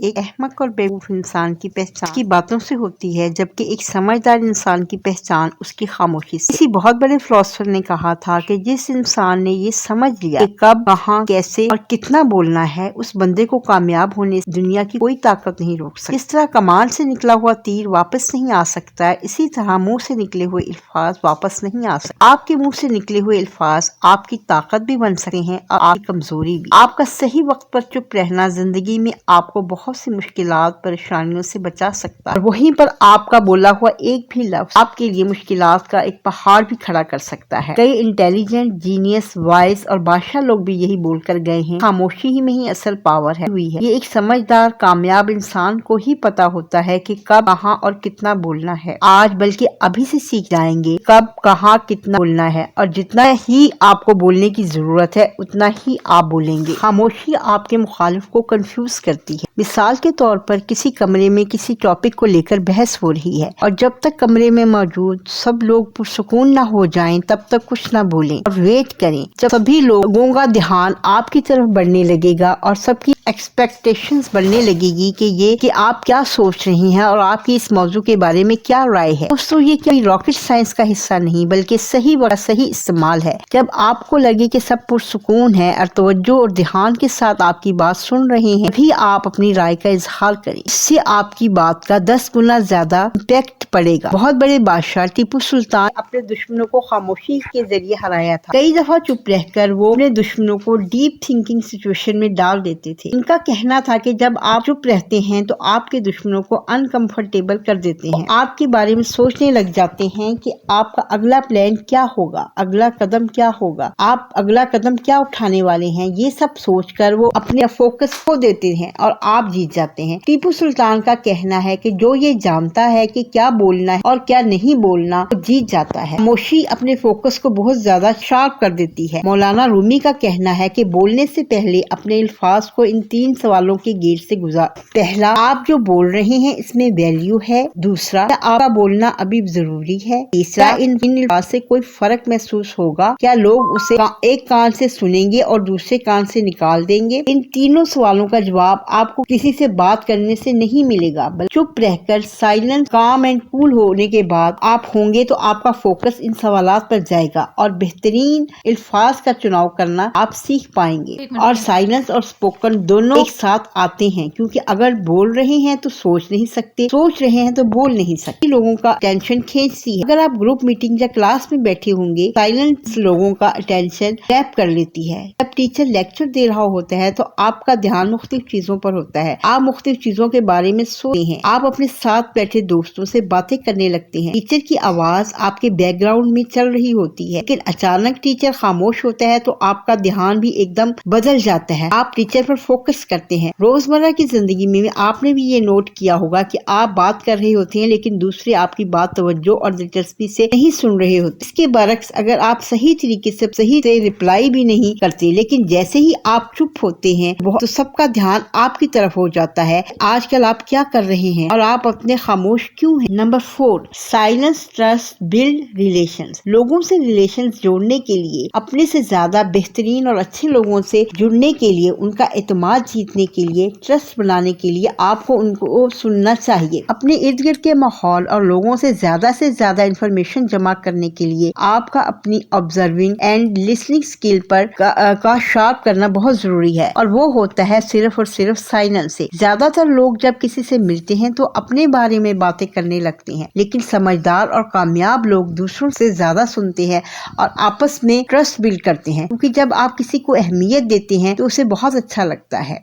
ایک احمق اور بیوقوف انسان کی پہچان اس کی باتوں سے ہوتی ہے، جبکہ ایک سمجھدار انسان کی پہچان اس کی خاموشی سے۔ کسی بہت بڑے فلاسفر نے کہا تھا کہ جس انسان نے یہ سمجھ لیا کہ کب، کہاں، کیسے اور کتنا بولنا ہے، اس بندے کو کامیاب ہونے سے دنیا کی کوئی طاقت نہیں روک سکتی۔ جس طرح کمان سے نکلا ہوا تیر واپس نہیں آ سکتا ہے، اسی طرح منہ سے نکلے ہوئے الفاظ واپس نہیں آ سکتے۔ آپ کے منہ سے نکلے ہوئے الفاظ آپ کی طاقت بھی بن سکتے ہیں اور آپ کی کمزوری بھی۔ آپ کا صحیح وقت پر چپ رہنا زندگی میں آپ کو بہت سی مشکلات، پریشانیوں سے بچا سکتا ہے، اور وہیں پر آپ کا بولا ہوا ایک بھی لفظ آپ کے لیے مشکلات کا ایک پہاڑ بھی کھڑا کر سکتا ہے۔ کئی انٹیلیجنٹ، جینیس، وائس اور بادشاہ لوگ بھی یہی بول کر گئے ہیں، خاموشی ہی میں ہی اصل پاور ہے۔ یہ ایک سمجھدار، کامیاب انسان کو ہی پتا ہوتا ہے کہ کب، کہاں اور کتنا بولنا ہے۔ آج بلکہ ابھی سے سیکھ جائیں گے کب، کہاں، کتنا بولنا ہے، اور جتنا ہی آپ کو بولنے کی ضرورت ہے اتنا ہی آپ بولیں گے۔ خاموشی آپ کے مخالف کو کنفیوز کرتی ہے۔ مثال کے طور پر کسی کمرے میں کسی ٹاپک کو لے کر بحث ہو رہی ہے، اور جب تک کمرے میں موجود سب لوگ پرسکون نہ ہو جائیں تب تک کچھ نہ بولیں اور ویٹ کریں۔ جب سبھی لوگوں کا دھیان آپ کی طرف بڑھنے لگے گا اور سب کی ایکسپیکٹیشنز بڑھنے لگے گی کہ آپ کیا سوچ رہی ہیں اور آپ کی اس موضوع کے بارے میں کیا رائے ہے۔ دوستو، یہ کوئی راکٹ سائنس کا حصہ نہیں بلکہ صحیح وقت صحیح استعمال ہے۔ جب آپ کو لگے کہ سب پرسکون ہے اور توجہ اور دھیان کے ساتھ آپ کی بات سن رہے ہیں، تبھی آپ اپنی رائے کا اظہار کریں۔ اس سے آپ کی بات کا 10 گنا زیادہ امپیکٹ پڑے گا۔ بہت بڑے بادشاہ ٹیپو سلطان اپنے دشمنوں کو خاموشی کے ذریعے ہرایا تھا۔ کئی دفعہ چپ رہ کر وہ اپنے دشمنوں کو ڈیپ تھنکنگ سچویشن میں ڈال دیتے تھے۔ ان کا کہنا تھا کہ جب آپ چپ رہتے ہیں تو آپ کے دشمنوں کو انکمفرٹیبل کر دیتے ہیں، آپ کے بارے میں سوچنے لگ جاتے ہیں کہ آپ کا اگلا پلان کیا ہوگا، اگلا قدم کیا ہوگا، آپ اگلا قدم کیا اٹھانے والے ہیں۔ یہ سب سوچ کر وہ اپنے فوکس کھو دیتے ہیں اور آپ جیت جاتے ہیں۔ ٹیپو سلطان کا کہنا ہے کہ جو یہ جانتا ہے کہ کیا بولنا ہے اور کیا نہیں بولنا، وہ جیت جاتا ہے۔ خاموشی اپنے فوکس کو بہت زیادہ شارپ کر دیتی ہے۔ مولانا رومی کا کہنا ہے کہ بولنے سے پہلے اپنے الفاظ کو ان 3 سوالوں کے گیٹ سے گزار۔ پہلا، آپ جو بول رہے ہیں اس میں ویلیو ہے؟ دوسرا، کیا آپ کا بولنا ابھی ضروری ہے؟ تیسرا، ان الفاظ سے کوئی فرق محسوس ہوگا؟ کیا لوگ اسے ایک کان سے سنیں گے اور دوسرے کان سے نکال دیں گے؟ ان تینوں سوالوں کا جواب آپ کو کسی سے بات کرنے سے نہیں ملے گا، بلکہ چپ رہ کر سائلنس، کام اینڈ کول ہونے کے بعد آپ ہوں گے تو آپ کا فوکس ان سوالات پر جائے گا اور بہترین الفاظ کا چناؤ کرنا آپ سیکھ پائیں گے۔ اور سائلنس اور اسپوکن دونوں ایک ساتھ آتے ہیں، کیونکہ اگر بول رہے ہیں تو سوچ نہیں سکتے، سوچ رہے ہیں تو بول نہیں سکتے۔ لوگوں کا اٹینشن کھینچتی ہے۔ اگر آپ گروپ میٹنگ یا کلاس میں بیٹھے ہوں گے، سائلنس لوگوں کا اٹینشن گریب کر لیتی ہے۔ جب ٹیچر لیکچر دے رہا ہوتا ہے تو آپ کا دھیان مختلف چیزوں پر ہوتا ہے، آپ مختلف چیزوں کے بارے میں سوچتے ہیں، آپ اپنے ساتھ بیٹھے دوستوں سے باتیں کرنے لگتے ہیں۔ ٹیچر کی آواز آپ کے بیک گراؤنڈ میں چل رہی ہوتی ہے، لیکن اچانک ٹیچر خاموش ہوتا ہے تو آپ کا دھیان بھی ایک دم بدل جاتا ہے، آپ ٹیچر پر فوکس کرتے ہیں۔ روزمرہ کی زندگی میں آپ نے بھی یہ نوٹ کیا ہوگا کہ آپ بات کر رہے ہوتے ہیں لیکن دوسرے آپ کی بات توجہ اور دلچسپی سے نہیں سن رہے ہوتے۔ اس کے برعکس، اگر آپ صحیح طریقے سے صحیح سے رپلائی بھی نہیں کرتے لیکن جیسے ہی آپ چپ ہوتے ہیں تو سب کا دھیان آپ کی طرف ہو جاتا ہے۔ آج کل آپ کیا کر رہے ہیں اور آپ اپنے خاموش کیوں ہیں؟ Number 4، silence trust build relations. لوگوں سے ریلیشنز جوڑنے کے لیے، اپنے سے زیادہ بہترین اور اچھے لوگوں سے جڑنے کے لیے، ان کا اعتماد جیتنے کے لیے، ٹرسٹ بنانے کے لیے آپ کو ان کو سننا چاہیے۔ اپنے ارد گرد کے ماحول اور لوگوں سے زیادہ انفارمیشن جمع کرنے کے لیے آپ کا اپنی آبزرونگ اینڈ لسننگ اسکل پر کا شارپ کرنا بہت ضروری ہے، اور وہ ہوتا ہے صرف اور صرف سائلنس سے۔ زیادہ تر لوگ جب کسی سے ملتے ہیں تو اپنے بارے میں باتیں کرنے لگتے ہیں، لیکن سمجھدار اور کامیاب لوگ دوسروں سے زیادہ سنتے ہیں اور آپس میں ٹرسٹ بلڈ کرتے ہیں، کیونکہ جب آپ کسی کو اہمیت دیتے ہیں تو اسے بہت اچھا لگتا ہے۔